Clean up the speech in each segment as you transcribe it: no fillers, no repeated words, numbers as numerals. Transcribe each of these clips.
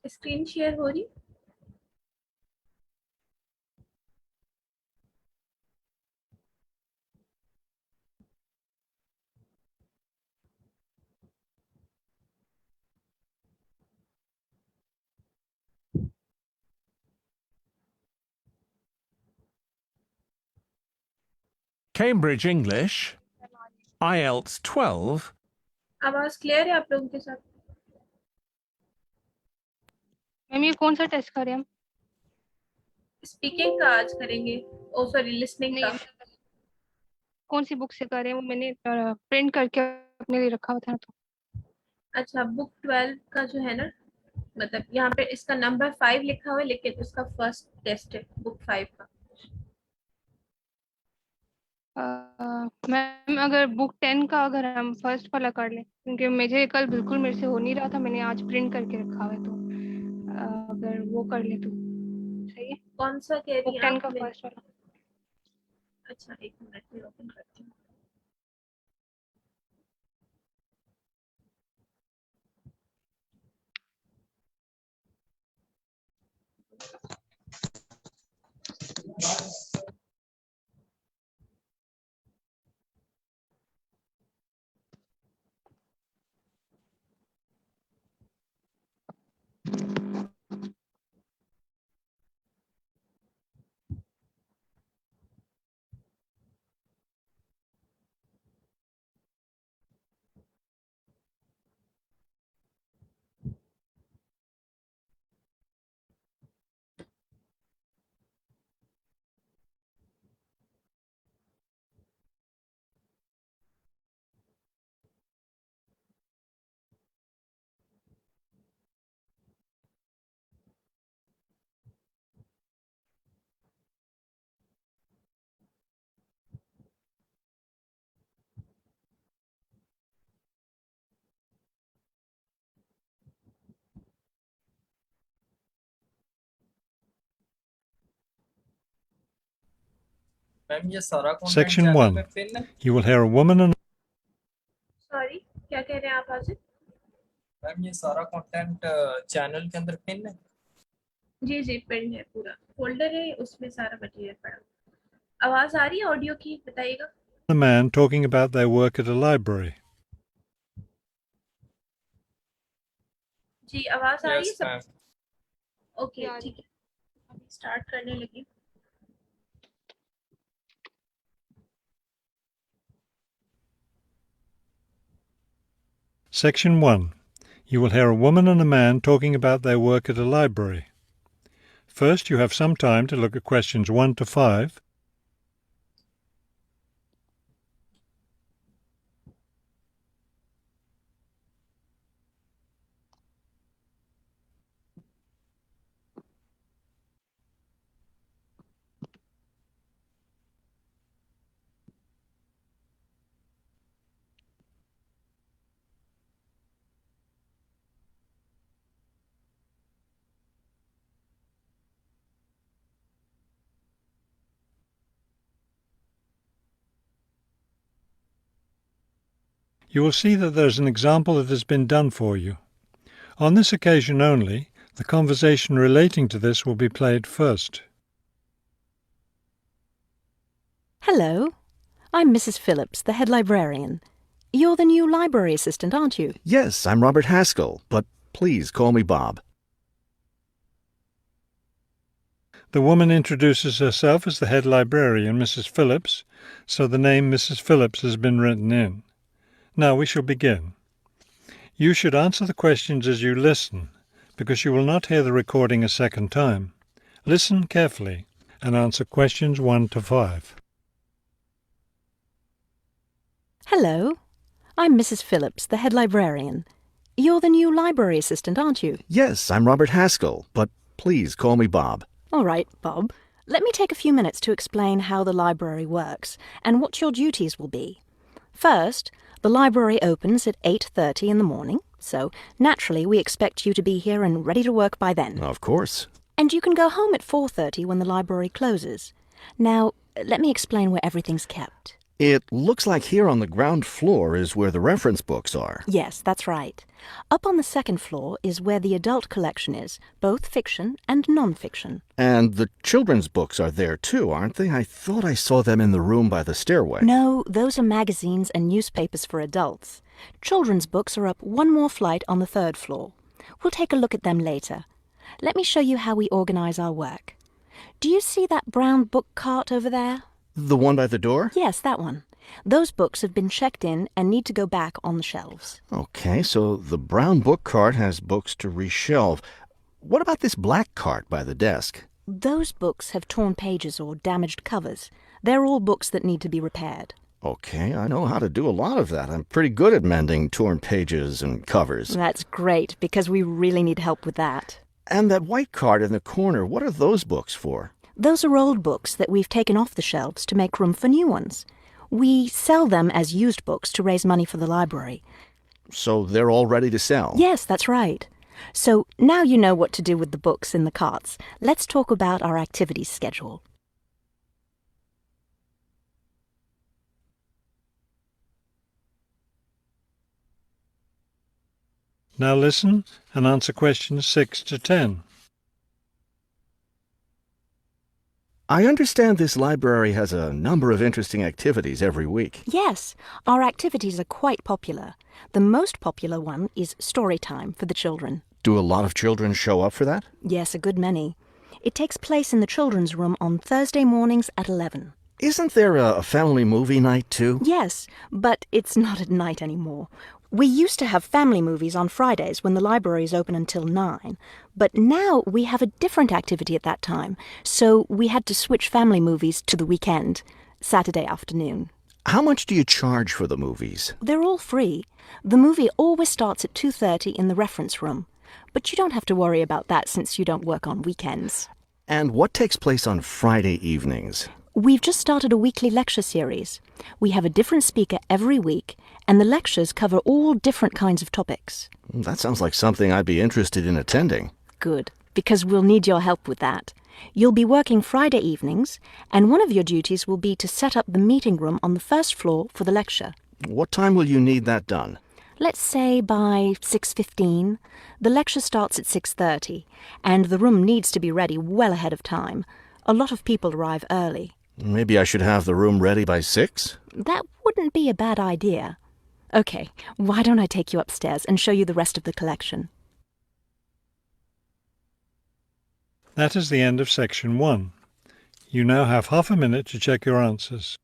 Screen share हो रही? Cambridge English, IELTS 12. आवाज क्लियर है आप लोगों के साथ? मैम ये कौन सा टेस्ट करें हम? स्पीकिंग का आज करेंगे। ओ सॉरी, लिसनिंग का। नहीं, कौन सी बुक से करें? वो मैंने प्रिंट करके अपने लिए रखा हुआ था तो। अच्छा, बुक 12 का जो है ना, मतलब यहाँ पे इसका नंबर 5 लिखा हुआ है, लेकिन उसका फर्स्ट टेस्ट है बुक 5 का। मैम अगर बुक 10 का अगर हम फर्स्ट वाला कर लें, क्योंकि मुझे कल बिल्कुल मेरे से हो नहीं रहा था, मैंने आज प्रिंट करके रखा हुआ है, तो अगर वो कर ले तो सही है। कौन सा कह रही बुक हैं 10 आप? का फर्स्ट वाला। अच्छा, एक मिनट में ओपन करती हूँ। Section 1. You will hear a woman and sorry, क्या कह रहे हैं आप आज? मैम ये सारा कंटेंट चैनल के अंदर पिन है। जी जी, पिन है, पूरा फोल्डर है, उसमें सारा मटेरियल पड़ा। आवाज आ रही है ऑडियो की? बताइएगा। a man talking about their work at a library. जी, आवाज आ रही है यस सब? मैम। ओके, ठीक है, अभी स्टार्ट करने लगी। Section 1. You will hear a woman and a man talking about their work at a library. First, you have some time to look at questions 1 to 5. You will see that there is an example that has been done for you. On this occasion only, the conversation relating to this will be played first. Hello, I'm Mrs. Phillips, the head librarian. You're the new library assistant, aren't you? Yes, I'm Robert Haskell, but please call me Bob. The woman introduces herself as the head librarian, Mrs. Phillips, so the name Mrs. Phillips has been written in. Now we shall begin. You should answer the questions as you listen, because you will not hear the recording a second time. Listen carefully and answer questions 1 to 5. Hello, I'm Mrs. Phillips, the head librarian. You're the new library assistant, aren't you? Yes, I'm Robert Haskell, but please call me Bob. All right, Bob. Let me take a few minutes to explain how the library works and what your duties will be. First, the library opens at 8:30 in the morning, so naturally we expect you to be here and ready to work by then. Of course. And you can go home at 4:30 when the library closes. Now, let me explain where everything's kept. It looks like here on the ground floor is where the reference books are. Yes, that's right. Up on the second floor is where the adult collection is, both fiction and non-fiction. And the children's books are there too, aren't they? I thought I saw them in the room by the stairway. No, those are magazines and newspapers for adults. Children's books are up one more flight on the third floor. We'll take a look at them later. Let me show you how we organize our work. Do you see that brown book cart over there? The one by the door? Yes, that one. Those books have been checked in and need to go back on the shelves. Okay, so the brown book cart has books to reshelve. What about this black cart by the desk? Those books have torn pages or damaged covers. They're all books that need to be repaired. Okay, I know how to do a lot of that. I'm pretty good at mending torn pages and covers. That's great, because we really need help with that. And that white cart in the corner, what are those books for? Those are old books that we've taken off the shelves to make room for new ones. We sell them as used books to raise money for the library. So they're all ready to sell? Yes, that's right. So now you know what to do with the books in the carts. Let's talk about our activities schedule. Now listen and answer questions 6 to 10. I understand this library has a number of interesting activities every week. Yes, our activities are quite popular. The most popular one is story time for the children. Do a lot of children show up for that? Yes, a good many. It takes place in the children's room on Thursday mornings at 11. Isn't there a family movie night too? Yes, but it's not at night anymore. We used to have family movies on Fridays when the library is open until 9, but now we have a different activity at that time, so we had to switch family movies to the weekend, Saturday afternoon. How much do you charge for the movies? They're all free. The movie always starts at 2:30 in the reference room, but you don't have to worry about that since you don't work on weekends. And what takes place on Friday evenings? We've just started a weekly lecture series. We have a different speaker every week, and the lectures cover all different kinds of topics. That sounds like something I'd be interested in attending. Good, because we'll need your help with that. You'll be working Friday evenings, and one of your duties will be to set up the meeting room on the first floor for the lecture. What time will you need that done? Let's say by 6:15. The lecture starts at 6:30, and the room needs to be ready well ahead of time. A lot of people arrive early. Maybe I should have the room ready by 6? That wouldn't be a bad idea. Okay, why don't I take you upstairs and show you the rest of the collection? That is the end of section 1. You now have half a minute to check your answers.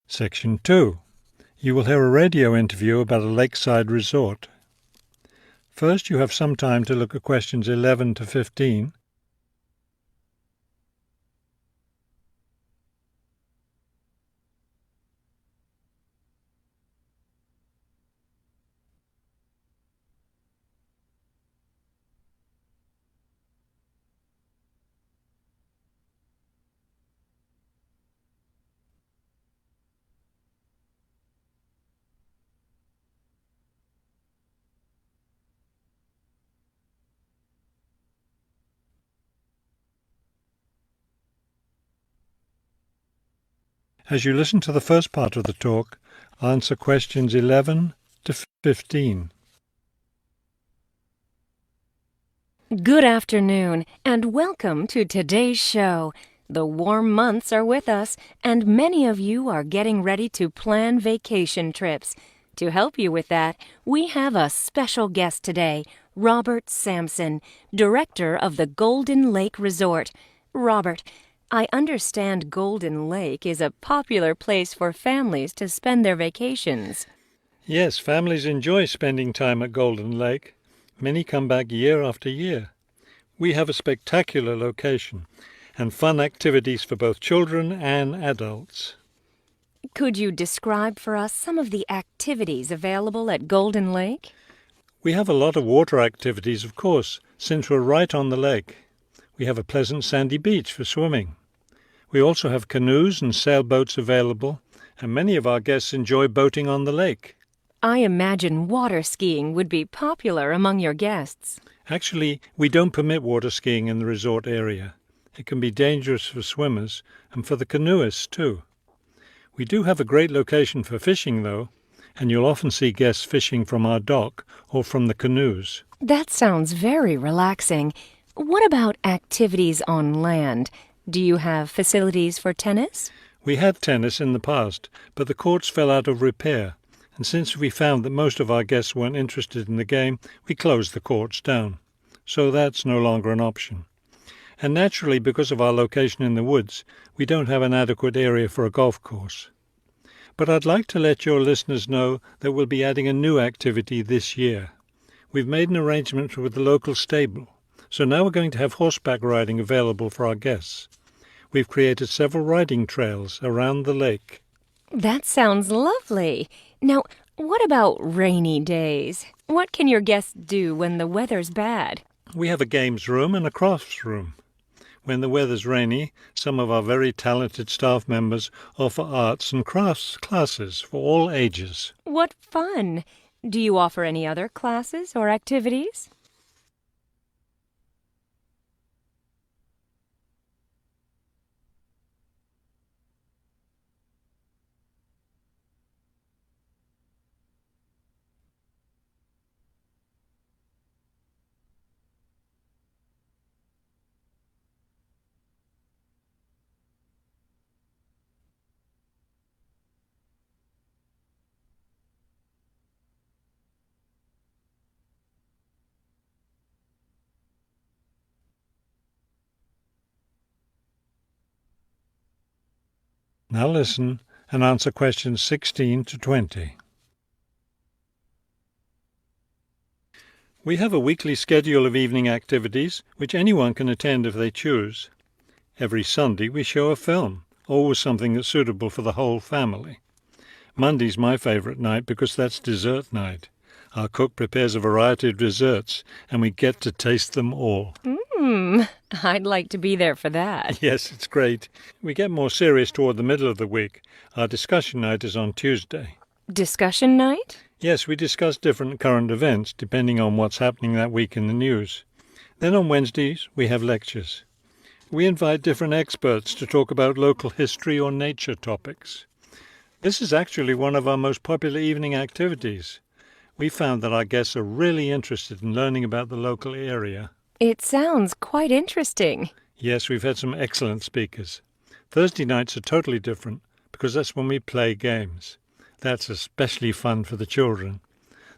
Section 2. You will hear a radio interview about a lakeside resort. First, you have some time to look at questions 11 to 15. As you listen to the first part of the talk, answer questions 11 to 15. Good afternoon, and welcome to today's show. The warm months are with us, and many of you are getting ready to plan vacation trips. To help you with that, we have a special guest today, Robert Sampson, director of the Golden Lake Resort. Robert, I understand Golden Lake is a popular place for families to spend their vacations. Yes, families enjoy spending time at Golden Lake. Many come back year after year. We have a spectacular location and fun activities for both children and adults. Could you describe for us some of the activities available at Golden Lake? We have a lot of water activities, of course, since we're right on the lake. We have a pleasant sandy beach for swimming. We also have canoes and sailboats available, and many of our guests enjoy boating on the lake. I imagine water skiing would be popular among your guests. Actually, we don't permit water skiing in the resort area. It can be dangerous for swimmers and for the canoeists too. We do have a great location for fishing, though, and you'll often see guests fishing from our dock or from the canoes. That sounds very relaxing. What about activities on land? Do you have facilities for tennis? We had tennis in the past, but the courts fell out of repair, and since we found that most of our guests weren't interested in the game, we closed the courts down. So that's no longer an option. And naturally, because of our location in the woods, we don't have an adequate area for a golf course. But I'd like to let your listeners know that we'll be adding a new activity this year. We've made an arrangement with the local stable, so now we're going to have horseback riding available for our guests. We've created several riding trails around the lake. That sounds lovely. Now, what about rainy days? What can your guests do when the weather's bad? We have a games room and a crafts room. When the weather's rainy, some of our very talented staff members offer arts and crafts classes for all ages. What fun! Do you offer any other classes or activities? Now listen and answer questions 16 to 20. We have a weekly schedule of evening activities which anyone can attend if they choose. Every Sunday we show a film, always something that's suitable for the whole family. Monday's my favourite night because that's dessert night. Our cook prepares a variety of desserts and we get to taste them all. I'd like to be there for that. Yes, it's great. We get more serious toward the middle of the week. Our discussion night is on Tuesday. Discussion night? Yes, we discuss different current events depending on what's happening that week in the news. Then on Wednesdays, we have lectures. We invite different experts to talk about local history or nature topics. This is actually one of our most popular evening activities. We found that our guests are really interested in learning about the local area. It sounds quite interesting. Yes, we've had some excellent speakers. Thursday nights are totally different because that's when we play games. That's especially fun for the children.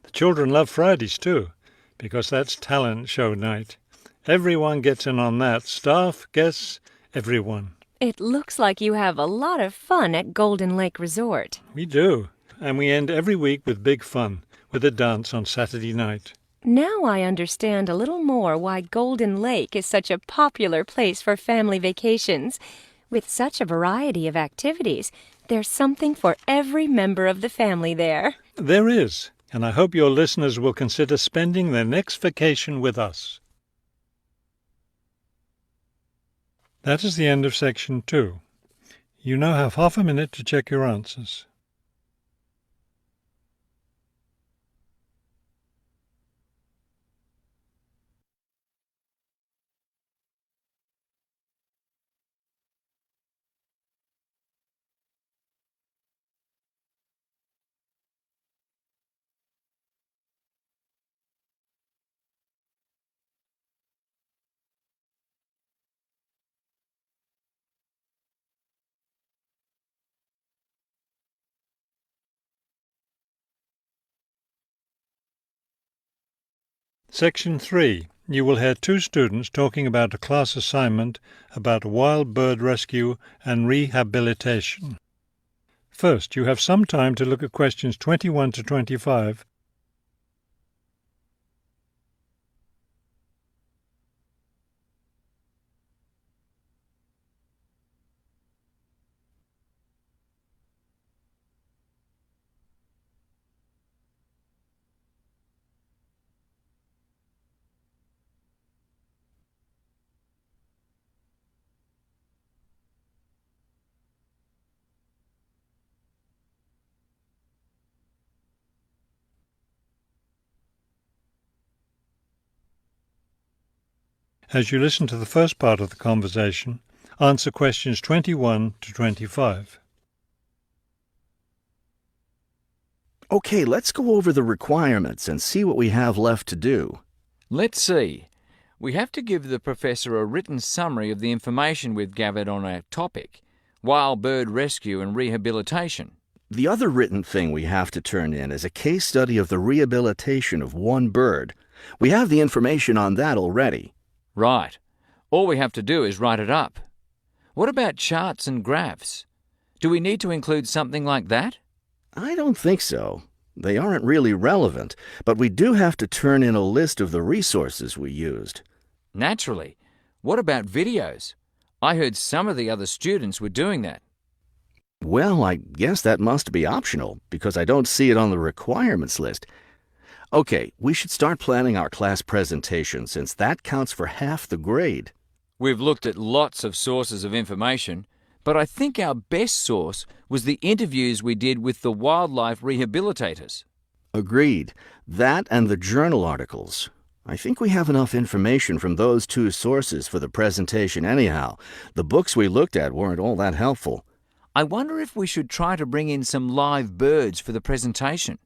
The children love Fridays too because that's talent show night. Everyone gets in on that. Staff, guests, everyone. It looks like you have a lot of fun at Golden Lake Resort. We do. And we end every week with big fun, with a dance on Saturday night. Now I understand a little more why Golden Lake is such a popular place for family vacations. With such a variety of activities, there's something for every member of the family there. There is, and I hope your listeners will consider spending their next vacation with us. That is the end of section 2. You now have half a minute to check your answers. Section 3. You will hear two students talking about a class assignment about wild bird rescue and rehabilitation. First, you have some time to look at questions 21 to 25. As you listen to the first part of the conversation, answer questions 21 to 25. Okay, let's go over the requirements and see what we have left to do. Let's see. We have to give the professor a written summary of the information we've gathered on our topic, wild bird rescue and rehabilitation. The other written thing we have to turn in is a case study of the rehabilitation of one bird. We have the information on that already. Right. All we have to do is write it up. What about charts and graphs? Do we need to include something like that? I don't think so. They aren't really relevant, but we do have to turn in a list of the resources we used. Naturally. What about videos? I heard some of the other students were doing that. Well, I guess that must be optional, because I don't see it on the requirements list. Okay, we should start planning our class presentation, since that counts for half the grade. We've looked at lots of sources of information, but I think our best source was the interviews we did with the wildlife rehabilitators. Agreed. That and the journal articles. I think we have enough information from those two sources for the presentation anyhow. The books we looked at weren't all that helpful. I wonder if we should try to bring in some live birds for the presentation.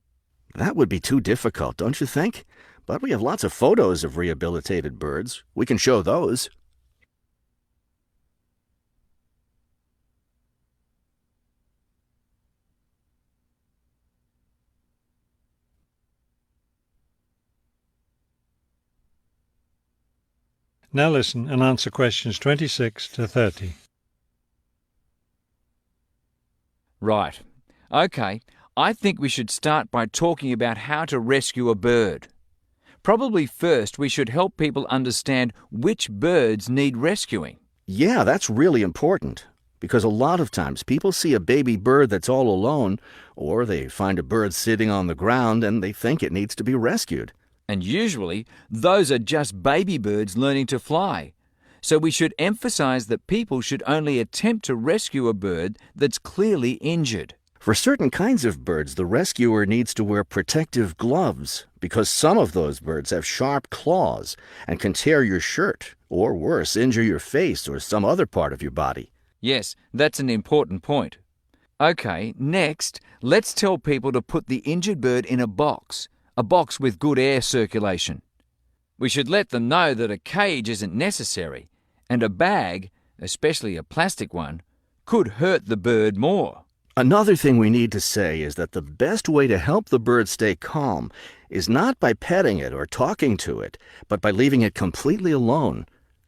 That would be too difficult, don't you think? But we have lots of photos of rehabilitated birds. We can show those. Now listen and answer questions 26 to 30. Right. Okay, I think we should start by talking about how to rescue a bird. Probably first we should help people understand which birds need rescuing. Yeah, that's really important. Because a lot of times people see a baby bird that's all alone, or they find a bird sitting on the ground and they think it needs to be rescued. And usually, those are just baby birds learning to fly. So we should emphasize that people should only attempt to rescue a bird that's clearly injured. For certain kinds of birds, the rescuer needs to wear protective gloves because some of those birds have sharp claws and can tear your shirt, or worse, injure your face or some other part of your body. Yes, that's an important point. Okay, next, let's tell people to put the injured bird in a box with good air circulation. We should let them know that a cage isn't necessary, and a bag, especially a plastic one, could hurt the bird more. Another thing we need to say is that the best way to help the bird stay calm is not by petting it or talking to it, but by leaving it completely alone.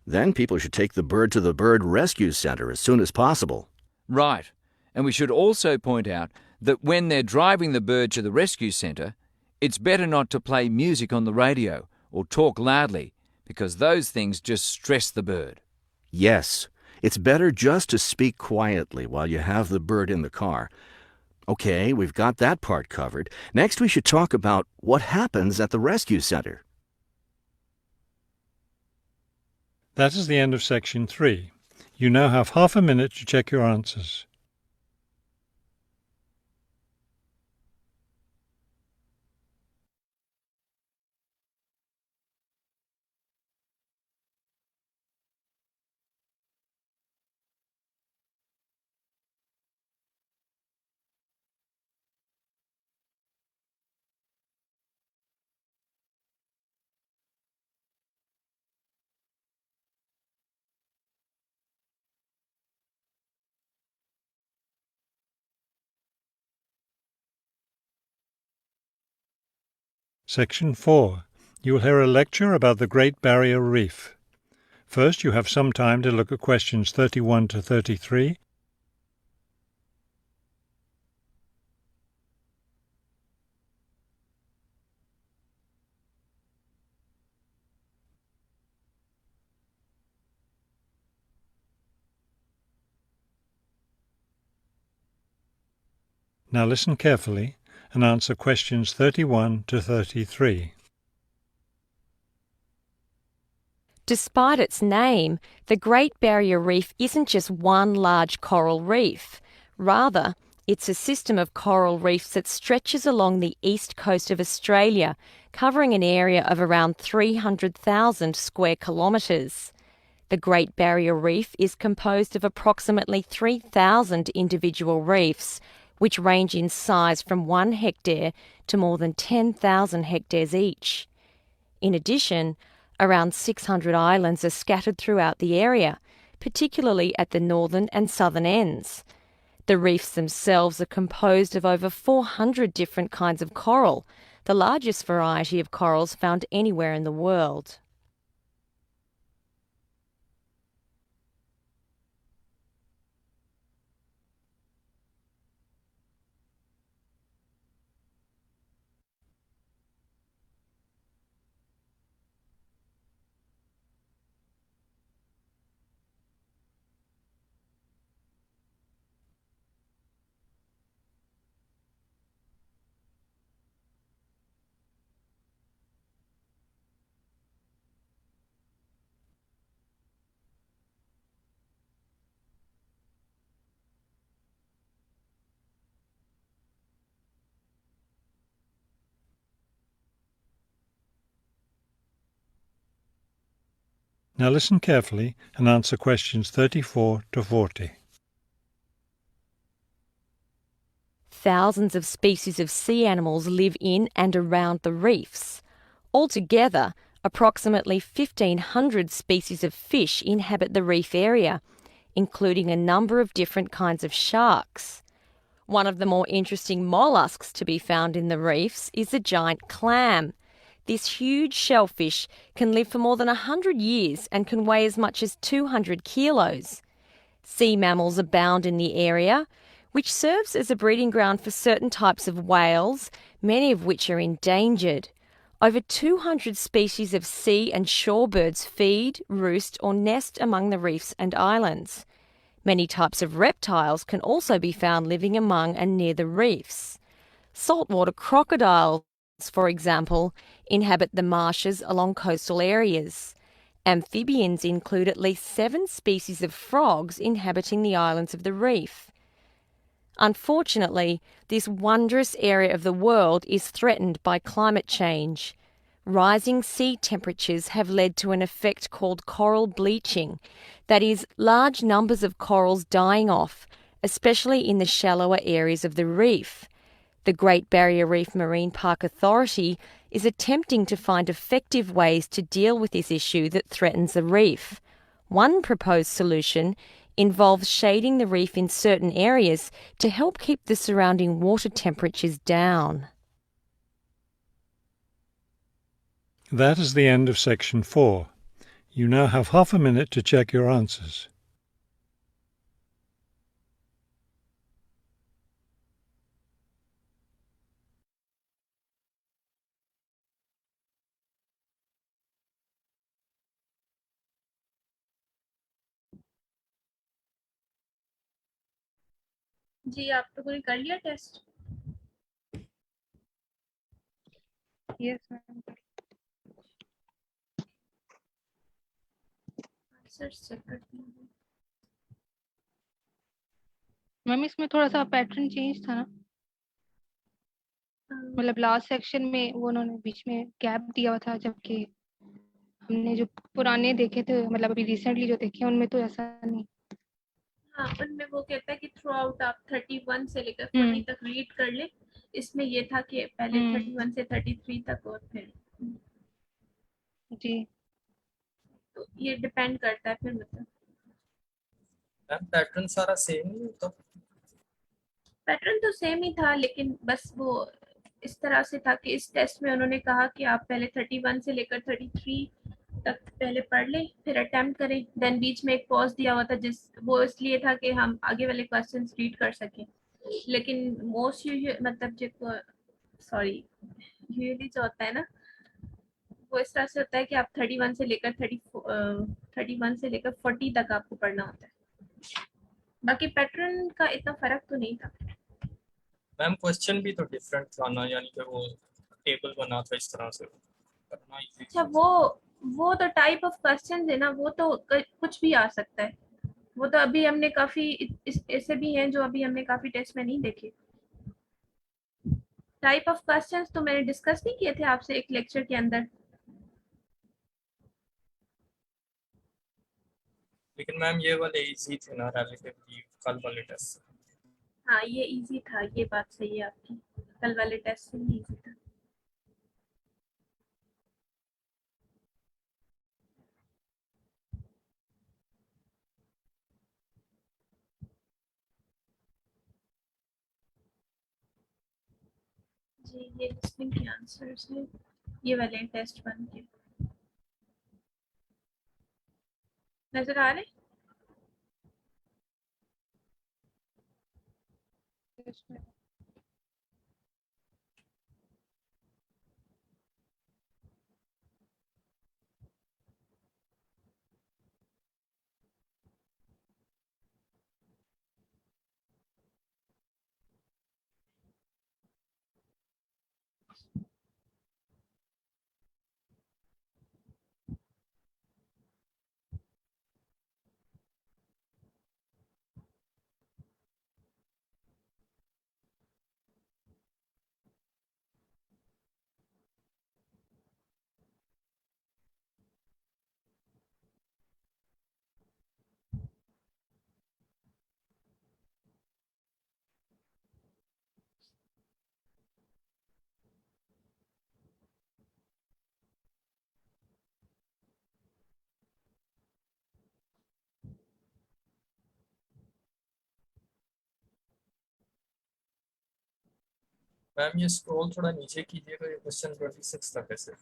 Then people should take the bird to the bird rescue center as soon as possible. Right, and we should also point out that when they're driving the bird to the rescue center, it's better not to play music on the radio or talk loudly, because those things just stress the bird. Yes, it's better just to speak quietly while you have the bird in the car. Okay, we've got that part covered. Next we should talk about what happens at the rescue center. That is the end of section 3. You now have half a minute to check your answers. Section 4. You will hear a lecture about the Great Barrier Reef. First, you have some time to look at questions 31 to 33. Now listen carefully and answer questions 31 to 33. Despite its name, the Great Barrier Reef isn't just one large coral reef. Rather, it's a system of coral reefs that stretches along the east coast of Australia, covering an area of around 300,000 square kilometres. The Great Barrier Reef is composed of approximately 3,000 individual reefs, which range in size from 1 hectare to more than 10,000 hectares each. In addition, around 600 islands are scattered throughout the area, particularly at the northern and southern ends. The reefs themselves are composed of over 400 different kinds of coral, the largest variety of corals found anywhere in the world. Now listen carefully and answer questions 34 to 40. Thousands of species of sea animals live in and around the reefs. Altogether, approximately 1,500 species of fish inhabit the reef area, including a number of different kinds of sharks. One of the more interesting mollusks to be found in the reefs is the giant clam. This huge shellfish can live for more than 100 years and can weigh as much as 200 kilos. Sea mammals abound in the area, which serves as a breeding ground for certain types of whales, many of which are endangered. Over 200 species of sea and shorebirds feed, roost or nest among the reefs and islands. Many types of reptiles can also be found living among and near the reefs. Saltwater crocodiles, for example, inhabit the marshes along coastal areas. Amphibians include at least 7 species of frogs inhabiting the islands of the reef. Unfortunately, this wondrous area of the world is threatened by climate change. Rising sea temperatures have led to an effect called coral bleaching, that is, large numbers of corals dying off, especially in the shallower areas of the reef. The Great Barrier Reef Marine Park Authority is attempting to find effective ways to deal with this issue that threatens the reef. One proposed solution involves shading the reef in certain areas to help keep the surrounding water temperatures down. That is the end of section 4. You now have half a minute to check your answers. जी आप लोगों ने कर लिया test? Yes ma'am. Answers check करती हूँ। Ma'am इसमें थोड़ा सा पैटर्न चेंज था ना, मतलब लास्ट सेक्शन में वो उन्होंने बीच में गैप दिया हुआ था, जबकि हमने जो पुराने देखे थे, मतलब अभी रिसेंटली जो देखे उनमें तो ऐसा नहीं। हाँ, उनमें वो कहता है कि थ्रू आउट आप 31 से लेकर 40 तक रीड कर ले। इसमें ये था कि पहले 31 से 33 तक और फिर जी, तो ये डिपेंड करता है फिर मतलब मैम पैटर्न सारा सेम ही होता। पैटर्न तो सेम ही था, लेकिन बस वो इस तरह से था कि इस टेस्ट में उन्होंने कहा कि आप पहले 31 से लेकर 33 तक पहले पढ़ लें, फिर अटेम्प्ट करें, देन बीच में एक पॉज दिया हुआ था वो इसलिए था कि हम आगे वाले क्वेश्चंस रीड कर सकें। लेकिन मोस्ट मतलब जो सॉरी यूजुअली जो होता है ना, वो इस तरह से होता है कि आप 31 से लेकर 40 तक आपको पढ़ना होता है। बाकी पैटर्न का इतना फर्क तो नहीं था। मैम क्वेश्चन भी तो डिफरेंट था ना, यानी कि वो टेबल बना था इस तरह से करना इजी। अच्छा, वो तो टाइप ऑफ क्वेश्चन है ना, वो तो कुछ भी आ सकता है। वो तो अभी हमने काफी ऐसे भी हैं जो अभी हमने काफी टेस्ट में नहीं देखे। टाइप ऑफ क्वेश्चंस तो मैंने डिस्कस नहीं किए थे आपसे एक लेक्चर के अंदर। लेकिन मैम ये वाले इजी थे ना रिलेटिवली कल वाले टेस्ट से। हाँ, ये इजी था, ये बात सही है आपकी, कल वाले टेस्ट से ही इजी था। जी, ये लिसनिंग के आंसर्स हैं, ये वाले टेस्ट 1 के। नजर आ रहे? मैम ये स्क्रॉल थोड़ा नीचे कीजिएगा, ये क्वेश्चन 26 तक है सिर्फ।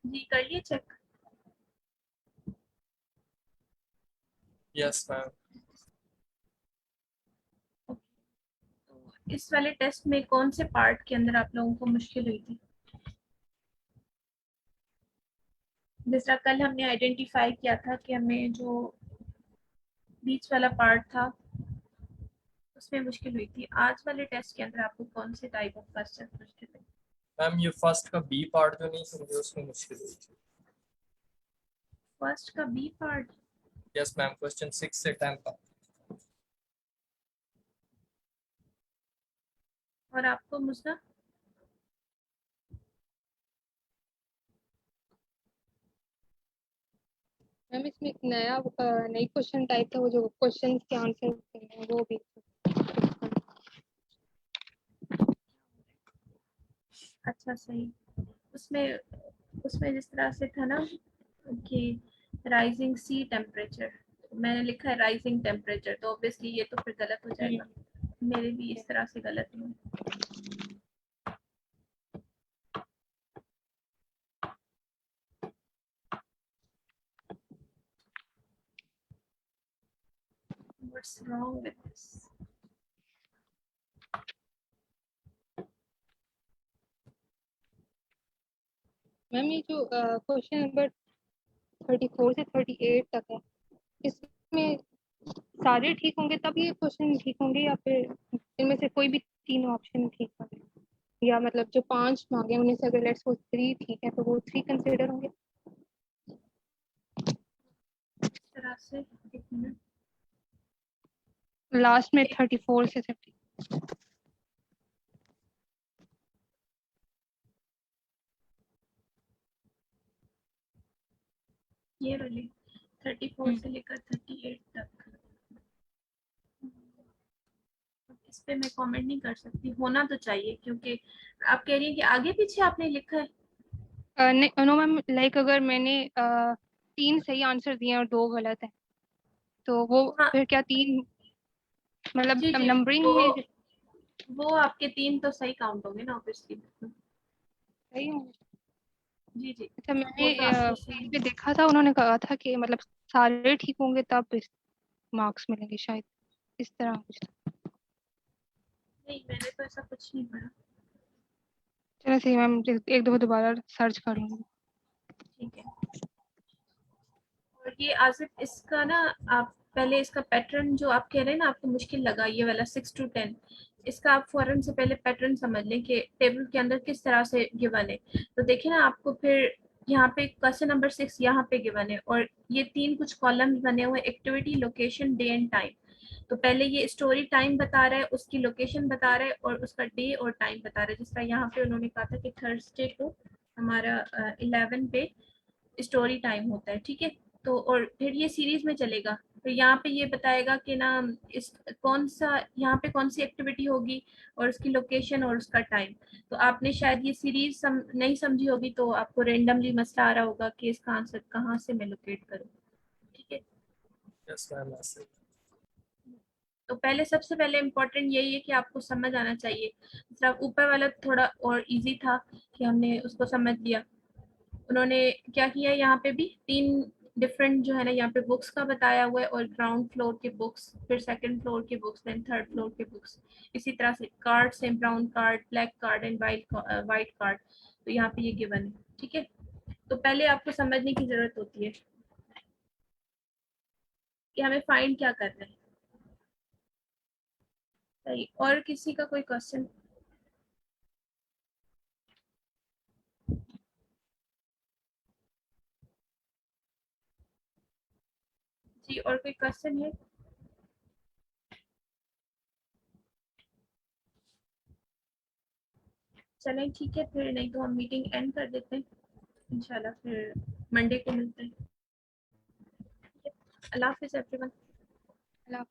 जी, कर लिए चेक? Yes ma'am. तो इस वाले टेस्ट में कौन से पार्ट के अंदर आप लोगों को मुश्किल हुई थी? जिस तरह कल हमने आइडेंटिफाई किया था कि हमें जो बीच वाला पार्ट था उसमें मुश्किल हुई थी, आज वाले टेस्ट के अंदर आपको कौन से टाइप ऑफ क्वेश्चन मुश्किल हुई? मैम ये फर्स्ट का बी पार्ट जो नहीं समझे उसमें मुश्किल हुई थी। फर्स्ट का B part? Yes ma'am, question 6 से 10 का। और आपको मुस्ना? मैम इसमें एक नई क्वेश्चन टाइप था, वो जो क्वेश्चन के आंसर होते हैं वो भी। अच्छा सही। उसमें उसमें जिस तरह से था ना कि राइजिंग सी टेम्परेचर, मैंने लिखा है राइजिंग टेम्परेचर, तो ऑब्वियसली ये तो फिर गलत हो जाएगा। मेरे भी इस तरह से गलत हुआ। What's wrong with this? Ma'am ये जो क्वेश्चन नंबर 34 से 38 तक है, इसमें सारे ठीक होंगे तब ये क्वेश्चन ठीक होंगे, या फिर इनमें से कोई भी 3 ऑप्शन ठीक होंगे, या मतलब जो 5 मांगे उनमें से अगर लेट्स सपोज 3 ठीक है तो वो 3 कंसिडर होंगे? इस तरह से एक मिनट। लास्ट में 34 से 50। ये वाली 34 से लेकर 38 तक, इस पे मैं कमेंट नहीं कर सकती, होना तो चाहिए क्योंकि आप कह रही हैं कि आगे पीछे आपने लिखा है। नहीं नो मैम, लाइक अगर मैंने 3 सही आंसर दिए और 2 गलत है तो वो हाँ फिर क्या 3 मतलब जी जी, नंबरिंग में वो आपके 3 तो सही काउंट होंगे ना ऑब्वियसली। सही होंगे? जी जी, अच्छा, वो मैंने तो आपके पेज सही। पे देखा था, उन्होंने कहा था कि मतलब सारे ठीक होंगे तब मार्क्स मिलेंगे शायद, इस तरह कुछ था। नहीं, मैंने तो ऐसा कुछ नहीं पढ़ा। चलो सही मैम, एक दो दोबारा सर्च कर लूंगी। ठीक है। और ये आसिफ, इसका ना आप पहले इसका पैटर्न जो आप कह रहे हैं ना आपको मुश्किल लगा ये वाला 6 to 10, इसका आप फौरन से पहले पैटर्न समझ लें कि टेबल के अंदर किस तरह से गिवन है। तो देखिए ना आपको फिर यहाँ पे क्वेश्चन नंबर 6 यहाँ पे गिवन है और ये 3 कुछ कॉलम्स बने हुए, activity, location, day and time. तो पहले ये स्टोरी टाइम बता रहा है, उसकी लोकेशन बता रहा है और उसका डे और टाइम बता रहा है। जिस तरह यहाँ पे उन्होंने कहा था कि थर्सडे को हमारा 11 पे स्टोरी टाइम होता है, ठीक है। तो और फिर ये सीरीज में चलेगा, फिर यहाँ पे ये बताएगा कि ना इस कौन सा यहाँ पे कौन सी एक्टिविटी होगी और उसकी लोकेशन और उसका टाइम। तो आपने शायद ये सीरीज नहीं समझी होगी, तो आपको रेंडमली मसला आ रहा होगा कि इसका आंसर कहाँ से मैं लोकेट करूँ, ठीक है। यस मैम, ऐसे। तो पहले सबसे पहले इम्पोर्टेंट यही है कि आपको समझ आना चाहिए। सिर्फ ऊपर वाला थोड़ा और इजी था कि हमने उसको समझ लिया। उन्होंने क्या किया, यहाँ पे भी 3 डिफरेंट जो है ना यहाँ पे बुक्स का बताया हुआ है, और ग्राउंड फ्लोर के बुक्स, फिर सेकंड फ्लोर के बुक्स, देन थर्ड फ्लोर के बुक्स। इसी तरह से कार्ड से brown card, black card and white card, तो यहाँ पे ये गिवन है, ठीक है। तो पहले आपको समझने की जरूरत होती है कि हमें फाइंड क्या करना है। सही, और किसी का कोई क्वेश्चन? जी, और कोई क्वेश्चन है? चलें ठीक है, फिर नहीं तो हम मीटिंग एंड कर देते हैं। इंशाल्लाह फिर मंडे को मिलते हैं। अल्लाह हाफिज़ एवरीवन। अल्लाह।